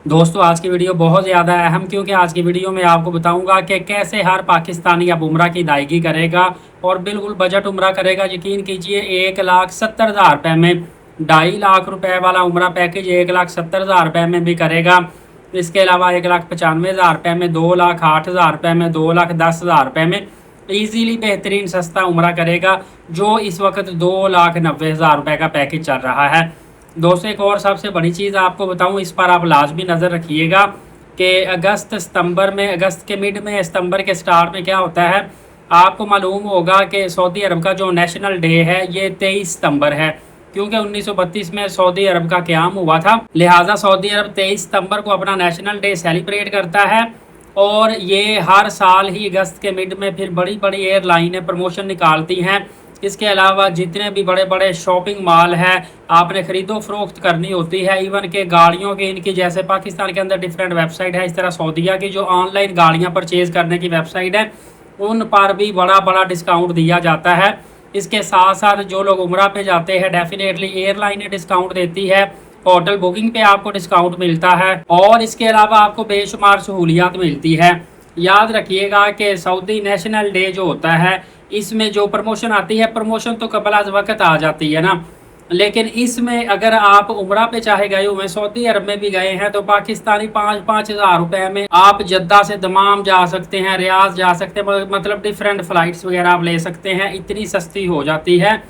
दोस्तों आज की वीडियो बहुत ज़्यादा अहम, क्योंकि आज की वीडियो में आपको बताऊंगा कि कैसे हर पाकिस्तानी अब उम्रा की अदायगी करेगा और बिल्कुल बजट उम्रा करेगा। यकीन कीजिए 1,70,000 रुपये में 2.5 लाख रुपए वाला उम्रा पैकेज 1,70,000 रुपये में भी करेगा। इसके अलावा 1,95,000 रुपये में, 2,08,000 रुपये में, 2,10,000 रुपये में ईजीली बेहतरीन सस्ता उम्रा करेगा, जो इस वक्त 2,90,000 रुपये का पैकेज चल रहा है। दोस्तों एक और सबसे बड़ी चीज़ आपको बताऊं, इस पर आप लाजमी नज़र रखिएगा कि अगस्त के मिड में, सितंबर के स्टार्ट में क्या होता है। आपको मालूम होगा कि सऊदी अरब का जो नेशनल डे है ये 23 सितंबर है, क्योंकि 1932 में सऊदी अरब का क़याम हुआ था। लिहाजा सऊदी अरब 23 सितंबर को अपना नेशनल डे सेलिब्रेट करता है। और ये हर साल ही अगस्त के मिड में फिर बड़ी बड़ी एयरलाइनें प्रमोशन निकालती हैं। इसके अलावा जितने भी बड़े बड़े शॉपिंग मॉल हैं, आपने ख़रीदो फरोख्त करनी होती है। इवन के गाड़ियों की, इनकी जैसे पाकिस्तान के अंदर डिफरेंट वेबसाइट है, इस तरह सऊदीया की जो ऑनलाइन गाड़ियां परचेज़ करने की वेबसाइट है, उन पर भी बड़ा बड़ा डिस्काउंट दिया जाता है। इसके साथ साथ जो लोग उम्रा पे जाते हैं, डेफिनेटली एयरलाइनें डिस्काउंट देती है, होटल बुकिंग पे आपको डिस्काउंट मिलता है, और इसके अलावा आपको बेशुमार सहूलियात मिलती है। याद रखिएगा कि सऊदी नेशनल डे जो होता है, इसमें जो प्रमोशन आती है, प्रमोशन तो कबल अज़ वक्त आ जाती है ना, लेकिन इसमें अगर आप उम्रा पे चाहे गए हुए, सऊदी अरब में भी गए हैं, तो पाकिस्तानी 5,000 रुपये में आप जद्दा से दमाम जा सकते हैं, रियाज जा सकते हैं, मतलब डिफरेंट फ़्लाइट्स वगैरह आप ले सकते हैं। इतनी सस्ती हो जाती है।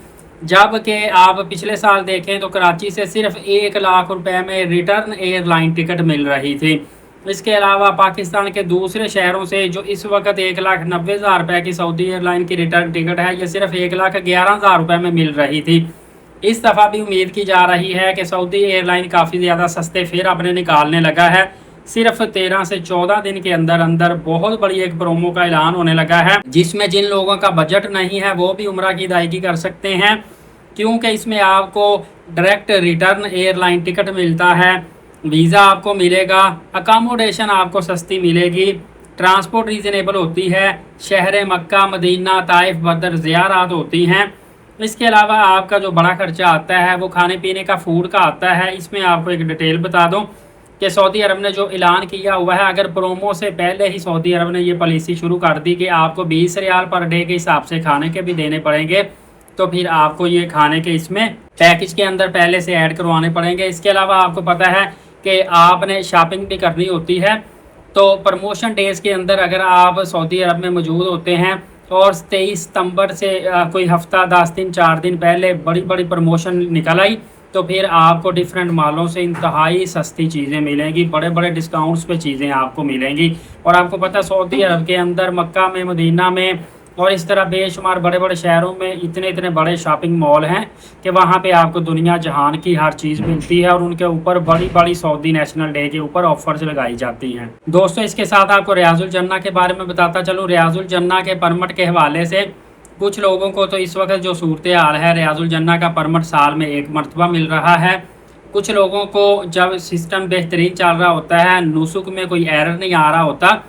जबकि आप पिछले साल देखें तो कराची से सिर्फ 1 लाख रुपए में रिटर्न एयरलाइन टिकट मिल रही थी। इसके अलावा पाकिस्तान के दूसरे शहरों से जो इस वक्त 1,90,000 रुपये की सऊदी एयरलाइन की रिटर्न टिकट है, ये सिर्फ 1,11,000 रुपये में मिल रही थी। इस दफ़ा भी उम्मीद की जा रही है कि सऊदी एयरलाइन काफ़ी ज़्यादा सस्ते फेयर अपने निकालने लगा है। सिर्फ 13 से 14 दिन के अंदर अंदर बहुत बड़ी एक प्रोमो का ऐलान होने लगा है, जिसमें जिन लोगों का बजट नहीं है वो भी उम्रा की अदायगी कर सकते हैं, क्योंकि इसमें आपको डायरेक्ट रिटर्न एयरलाइन टिकट मिलता है, वीज़ा आपको मिलेगा, अकामोडेशन आपको सस्ती मिलेगी, ट्रांसपोर्ट रीज़नेबल होती है, शहर मक्का, मदीना, ताइफ, बदर ज़ियारत होती हैं। इसके अलावा आपका जो बड़ा खर्चा आता है वो खाने पीने का, फूड का आता है। इसमें आपको एक डिटेल बता दूं कि सऊदी अरब ने जो ऐलान किया हुआ है, अगर प्रोमो से पहले ही सऊदी अरब ने ये पॉलिसी शुरू कर दी कि आपको 20 रियाल पर डे के हिसाब से खाने के भी देने पड़ेंगे, तो फिर आपको ये खाने के इसमें पैकेज के अंदर पहले से ऐड करवाने पड़ेंगे। इसके अलावा आपको पता है कि आपने शॉपिंग भी करनी होती है, तो प्रमोशन डेज़ के अंदर अगर आप सऊदी अरब में मौजूद होते हैं और 23 सितंबर से कोई हफ्ता 10 दिन 4 दिन पहले बड़ी बड़ी प्रमोशन निकल आई, तो फिर आपको डिफरेंट मालों से इंतहाई सस्ती चीज़ें मिलेंगी, बड़े बड़े डिस्काउंट्स पे चीज़ें आपको मिलेंगी। और आपको पता है सऊदी अरब के अंदर मक्का में, मदीना में और इस तरह बेशुमार बड़े बड़े शहरों में इतने इतने बड़े शॉपिंग मॉल हैं कि वहाँ पे आपको दुनिया जहान की हर चीज़ मिलती है, और उनके ऊपर बड़ी बड़ी सऊदी नेशनल डे के ऊपर ऑफर्स लगाई जाती हैं। दोस्तों इसके साथ आपको रियाजुल जन्ना के बारे में बताता चलूँ। रियाजुल जन्ना के परमिट के हवाले से कुछ लोगों को तो इस वक्त जो सूरत हाल है, रियाजुल जन्ना का परमिट साल में 1 मरतबा मिल रहा है। कुछ लोगों को जब सिस्टम बेहतरीन चल रहा होता है, नुसुक में कोई एरर नहीं आ रहा होता,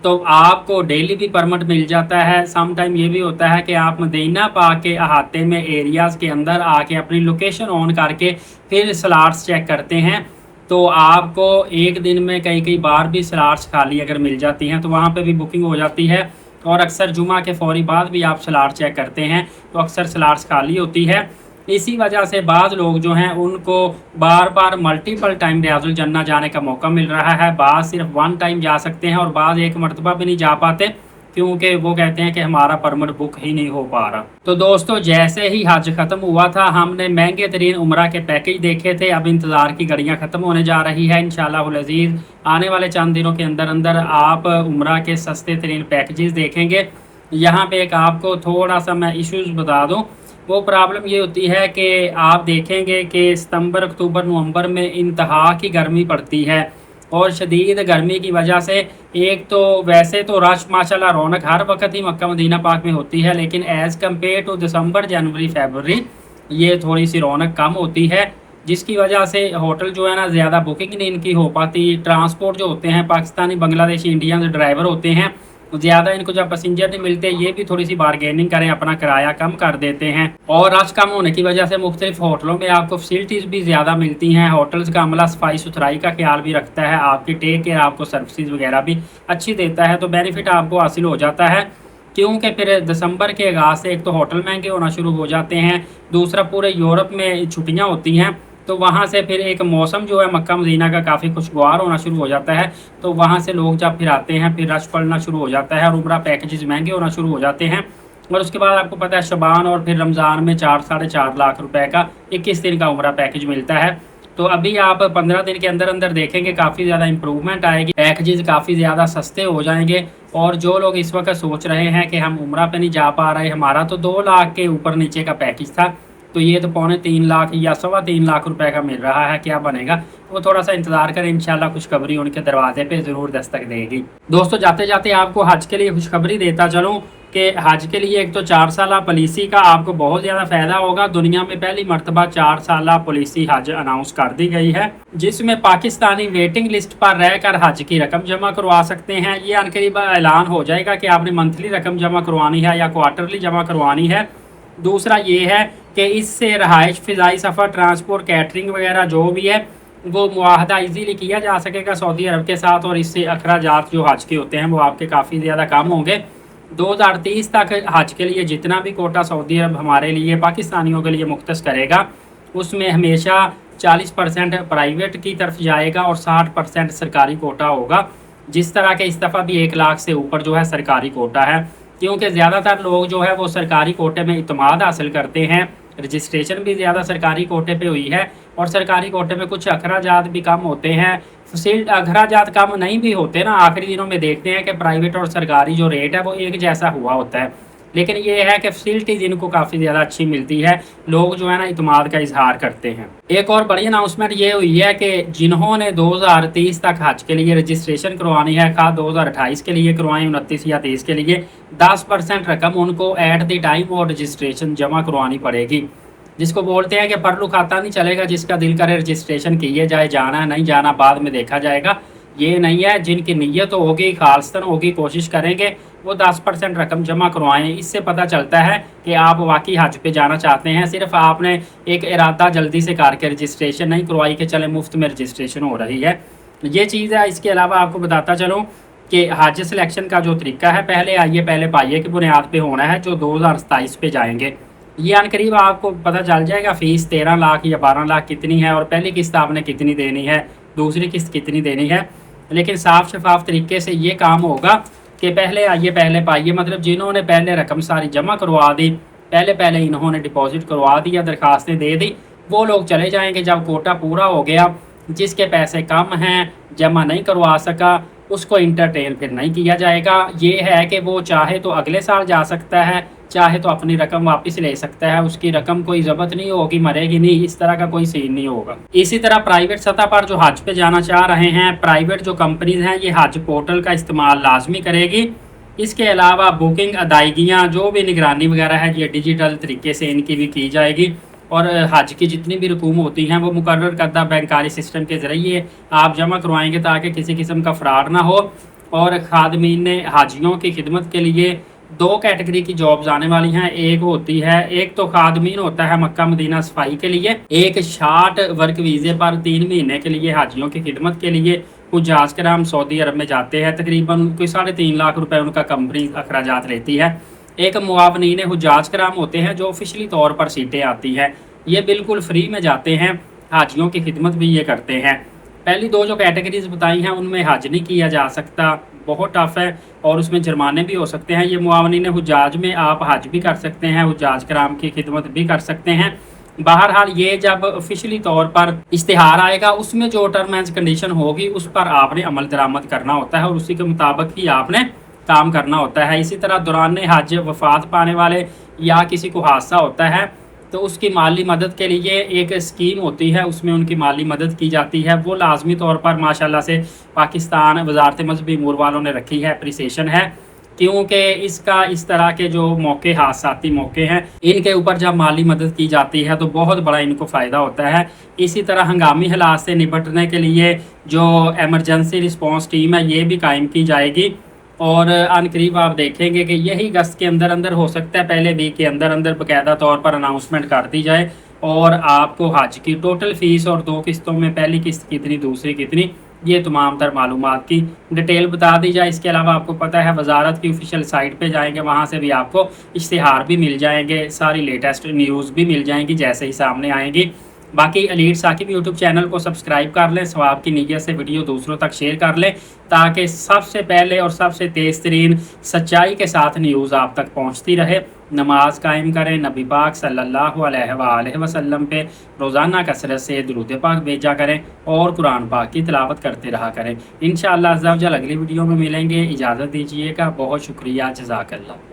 तो आपको डेली भी परमिट मिल जाता है। सम टाइम ये भी होता है कि आप मदीना पाक के अहाते में एरियाज़ के अंदर आके अपनी लोकेशन ऑन करके फिर स्लॉट्स चेक करते हैं, तो आपको एक दिन में कई कई बार भी स्लॉट्स खाली अगर मिल जाती हैं तो वहाँ पे भी बुकिंग हो जाती है। और अक्सर जुमा के फौरी बाद भी आप स्लॉट चेक करते हैं तो अक्सर स्लॉट्स खाली होती है। इसी वजह से बाज़ लोग जो हैं उनको बार बार मल्टीपल टाइम रियाजुल जन्ना जाने का मौका मिल रहा है। बाज़ सिर्फ 1 टाइम जा सकते हैं और बाज़ 1 मरतबा भी नहीं जा पाते, क्योंकि वो कहते हैं कि हमारा परमिट बुक ही नहीं हो पा रहा। तो दोस्तों जैसे ही हज ख़त्म हुआ था, हमने महंगे तरीन उम्रा के पैकेज देखे थे। अब इंतज़ार की घड़ियाँ ख़त्म होने जा रही है। इंशाअल्लाह अज़ीज़ आने वाले चंद दिनों के अंदर अंदर आप उम्रा के सस्ते तरीन पैकेजेस देखेंगे। यहाँ पे एक आपको थोड़ा सा मैं इश्यूज़ बता दूँ। वो प्रॉब्लम ये होती है कि आप देखेंगे कि सितंबर, अक्टूबर, नवंबर में इंतहा की गर्मी पड़ती है, और शदीद गर्मी की वजह से एक तो वैसे तो रश माशाल्लाह रौनक हर वक्त ही मक्का मदीना पाक में होती है, लेकिन एज़ कम्पेयर टू दिसंबर, जनवरी, फरवरी ये थोड़ी सी रौनक कम होती है, जिसकी वजह से होटल जो है ना ज़्यादा बुकिंग नहीं इनकी हो पाती। ट्रांसपोर्ट जो होते हैं, पाकिस्तानी, बांग्लादेशी, इंडियन ड्राइवर होते हैं, ज़्यादा इनको जब पैसेंजर नहीं मिलते, ये भी थोड़ी सी बारगेनिंग करें, अपना किराया कम कर देते हैं। और रश कम होने की वजह से मुख्तलिफ होटलों में आपको फैसिलिटीज़ भी ज़्यादा मिलती हैं। होटल्स का अमला सफाई सुथराई का ख्याल भी रखता है, आपकी टेक केयर आपको सर्विसेज वगैरह भी अच्छी देता है, तो बेनिफिट आपको हासिल हो जाता है। क्योंकि फिर दिसंबर के आगाज़ से एक तो होटल महंगे होना शुरू हो जाते हैं, दूसरा पूरे यूरोप में छुट्टियाँ होती हैं, तो वहाँ से फिर एक मौसम जो है मक्का मदीना का काफ़ी खुशगवार होना शुरू हो जाता है। तो वहाँ से लोग जब फिर आते हैं, फिर रश पड़ना शुरू हो जाता है और उम्रा पैकेजेस महंगे होना शुरू हो जाते हैं। और उसके बाद आपको पता है शबान और फिर रमज़ान में 4 साढ़े 4 लाख रुपए का 21 दिन का उम्रा पैकेज मिलता है। तो अभी आप 15 दिन के अंदर अंदर देखेंगे काफ़ी ज़्यादा इंप्रूवमेंट आएगी, पैकेजेस काफ़ी ज़्यादा सस्ते हो जाएंगे। और जो लोग इस वक्त सोच रहे हैं कि हम उम्रा पे नहीं जा पा रहे, हमारा तो 2 लाख के ऊपर नीचे का पैकेज था, तो ये तो पौने 3 लाख या 3.25 लाख रुपए का मिल रहा है, क्या बनेगा? वो थोड़ा सा इंतजार करें, इंशाल्लाह खुशखबरी उनके दरवाजे पे ज़रूर दस्तक देगी। दोस्तों जाते जाते आपको हज के लिए खुशखबरी देता चलूँ कि हज के लिए एक तो 4 साला पॉलिसी का आपको बहुत ज़्यादा फ़ायदा होगा। दुनिया में पहली मरतबा 4 साला पॉलिसी हज अनाउंस कर दी गई है, जिसमें पाकिस्तानी वेटिंग लिस्ट पर रहकर हज की रकम जमा करवा सकते हैं। ये अनकरीब ऐलान हो जाएगा कि आपने मंथली रकम जमा करवानी है या क्वार्टरली जमा करवानी है। दूसरा ये है कि इससे रहाइश, फ़िज़ाई सफ़र, ट्रांसपोर्ट, कैटरिंग वगैरह जो भी है वो मुआहदा इजीली किया जा सकेगा सऊदी अरब के साथ, और इससे अखराजात जो हज के होते हैं वो आपके काफ़ी ज़्यादा कम होंगे। 2030 तक हज के लिए जितना भी कोटा सऊदी अरब हमारे लिए पाकिस्तानियों के लिए मुख्तस करेगा, उसमें हमेशा 40% प्राइवेट की तरफ जाएगा और 60% सरकारी कोटा होगा। जिस तरह के इस दफ़ा भी 1 लाख से ऊपर जो है सरकारी कोटा है, क्योंकि ज़्यादातर लोग जो है वो सरकारी कोटे में इत्मीनान हासिल करते हैं। रजिस्ट्रेशन भी ज़्यादा सरकारी कोटे पे हुई है, और सरकारी कोटे में कुछ अखराजात भी कम होते हैं। फसील अखराजात कम नहीं भी होते ना, आखिरी दिनों में देखते हैं कि प्राइवेट और सरकारी जो रेट है वो एक जैसा हुआ होता है, लेकिन ये है कि फैसिलिटीज़ इनको काफ़ी ज़्यादा अच्छी मिलती है, लोग जो है ना इत्मीनान का इजहार करते हैं। एक और बड़ी अनाउंसमेंट ये हुई है कि जिन्होंने 2030 तक हज के लिए रजिस्ट्रेशन करवानी है, खा 2028 के लिए करवाएं, 29 या 30 के लिए, 10% रकम उनको एट द टाइम और रजिस्ट्रेशन जमा करवानी पड़ेगी। जिसको बोलते हैं कि परलू खाता नहीं चलेगा, जिसका दिल करे रजिस्ट्रेशन किए जाए, जाना नहीं जाना बाद में देखा जाएगा, ये नहीं है। जिनकी नीयत होगी, खालसन होगी, कोशिश करेंगे वो 10% रकम जमा करवाएं। इससे पता चलता है कि आप वाकई हज पे जाना चाहते हैं। सिर्फ आपने एक इरादा जल्दी से करके रजिस्ट्रेशन नहीं करवाई कि चले मुफ्त में रजिस्ट्रेशन हो रही है, ये चीज़ है। इसके अलावा आपको बताता चलूँ कि हज सिलेक्शन का जो तरीका है, पहले आइए पहले पाइए की बुनियाद पे होना है, जो 2027 पे जाएंगे। ये अनकरीब आपको पता चल जाएगा फ़ीस 13 लाख या 12 लाख कितनी है, और पहली किस्त आपने कितनी देनी है, दूसरी किस्त कितनी देनी है। लेकिन साफ शफाफ तरीके से ये काम होगा कि पहले आइए पहले पाइए, मतलब जिन्होंने पहले रकम सारी जमा करवा दी, पहले इन्होंने डिपॉजिट करवा दी या दरखास्तें दे दी, वो लोग चले जाएंगे। जब कोटा पूरा हो गया, जिसके पैसे कम हैं, जमा नहीं करवा सका, उसको इंटरटेन फिर नहीं किया जाएगा। ये है कि वो चाहे तो अगले साल जा सकता है, चाहे तो अपनी रकम वापस ले सकता है, उसकी रकम कोई ज़ब्त नहीं होगी, मरेगी नहीं, इस तरह का कोई सीन नहीं होगा। इसी तरह प्राइवेट सतह पर जो हज पे जाना चाह रहे हैं, प्राइवेट जो कंपनीज हैं, ये हज पोर्टल का इस्तेमाल लाजमी करेगी। इसके अलावा बुकिंग, अदायगियाँ, जो भी निगरानी वगैरह है, ये डिजिटल तरीके से इनकी भी की जाएगी। और हज की जितनी भी रकूम होती हैं वो मुकर्रर करदा बैंकारी सिस्टम के ज़रिए आप जमा करवाएंगे, ताकि किसी किस्म का फ्रॉड ना हो। और खादमीन ने हाजियों की खिदमत के लिए 2 कैटेगरी की जॉब्स आने वाली हैं। एक होती है, एक तो खादमीन होता है मक्का मदीना सफाई के लिए, एक शार्ट वर्क वीज़े पर 3 महीने के लिए हाजियों की खिदमत के लिए हुज्जाज कराम सऊदी अरब में जाते हैं। तकरीबन कोई 3.5 लाख रुपए उनका कंपनी अखराजात लेती है। एक मुआवनीन हुज्जाज कराम होते हैं, जो ऑफिशियली तौर पर सीटें आती हैं, ये बिल्कुल फ्री में जाते हैं, हाजियों की खिदमत भी ये करते हैं। पहली 2 जो कैटेगरीज बताई हैं उनमें हज नहीं किया जा सकता, बहुत टफ है, और उसमें जुर्माने भी हो सकते हैं। ये मुआवनीन हुज्जाज में आप हज भी कर सकते हैं, हुज्जाज कराम की खिदमत भी कर सकते हैं। बहरहाल ये जब ऑफिशियली तौर पर इश्तिहार आएगा, उसमें जो टर्म एंड कंडीशन होगी उस पर आपने अमल दरामद करना होता है, और उसी के मुताबिक ही आपने काम करना होता है। इसी तरह दौरान हज वफात पाने वाले या किसी को हादसा होता है तो उसकी माली मदद के लिए एक स्कीम होती है, उसमें उनकी माली मदद की जाती है। वो लाजमी तौर पर माशाल्लाह से पाकिस्तान वजारत मजहबी उमूर वालों ने रखी है, अप्रिसिएशन है, क्योंकि इसका इस तरह के जो मौके, हादसाती मौके हैं, इनके ऊपर जब माली मदद की जाती है तो बहुत बड़ा इनको फ़ायदा होता है। इसी तरह हंगामी हालात से निपटने के लिए जो एमरजेंसी रिस्पॉन्स टीम है, ये भी कायम की जाएगी। اور عن قریب آپ دیکھیں گے کہ یہی اگست کے اندر اندر ہو سکتا ہے پہلے ویک کے اندر اندر باقاعدہ طور پر اناؤنسمنٹ کر دی جائے اور آپ کو حج کی ٹوٹل فیس اور 2 قسطوں میں پہلی قسط کتنی دوسری کتنی یہ تمام تر معلومات کی ڈیٹیل بتا دی جائے۔ اس کے علاوہ آپ کو پتہ ہے وزارت کی آفیشیل سائٹ پہ جائیں گے، وہاں سے بھی آپ کو اشتہار بھی مل جائیں گے، ساری لیٹسٹ نیوز بھی مل جائیں گی جیسے ہی سامنے آئیں گی۔ باقی ایلیٹ ثاقب یوٹیوب چینل کو سبسکرائب کر لیں، ثواب کی نیت سے ویڈیو دوسروں تک شیئر کر لیں تاکہ سب سے پہلے اور سب سے تیز ترین سچائی کے ساتھ نیوز آپ تک پہنچتی رہے۔ نماز قائم کریں، نبی پاک صلی اللہ علیہ وآلہ وسلم پہ روزانہ کثرت سے درود پاک بھیجا کریں اور قرآن پاک کی تلاوت کرتے رہا کریں۔ انشاءاللہ عز و جل اگلی ویڈیو میں ملیں گے، اجازت دیجیے گا، بہت شکریہ، جزاک اللہ۔